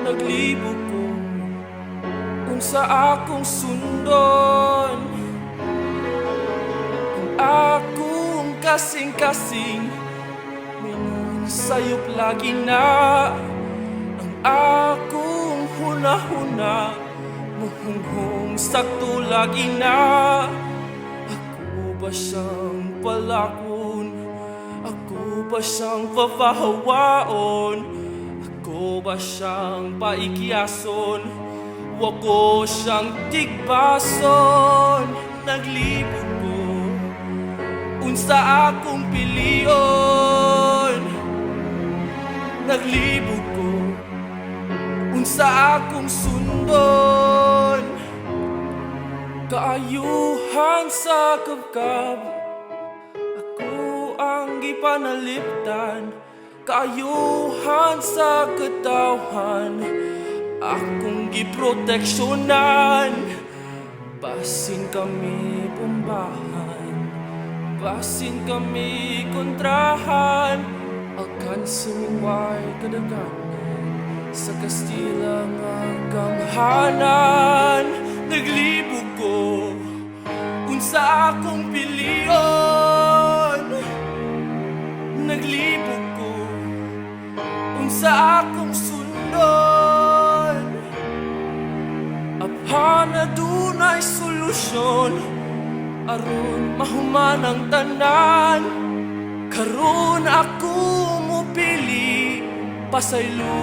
naglibog ko unsa akong sundon. Ang akong kasing-kasing mingon sayop lagi na. Ang akong huna-huna muhunghong sakto lagi na. Ako ba siyang palakon? Ako ba siyang papahawaon? Ako ba siyang paikyason? Wako siyang tigbason. Naglibog ko unsa akong piliyon. Naglibog ko unsa akong sundon. Kaayuhan sa kabkab ako ang gipanalipdan. Kaayuhan sa katawhan akong giproteksyonan. Basin kami pumbahan, basin kami kontrahan. Akan suway kadaganan sa Kastila nga gamhanan. Naglibog ko unsa akong piliyon. Naglibog ko unsa akong sundon. Apan adunay solusyon aron mahuman ang tanan. Karon ako mupili pasaylo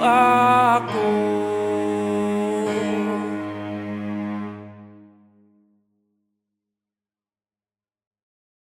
ako.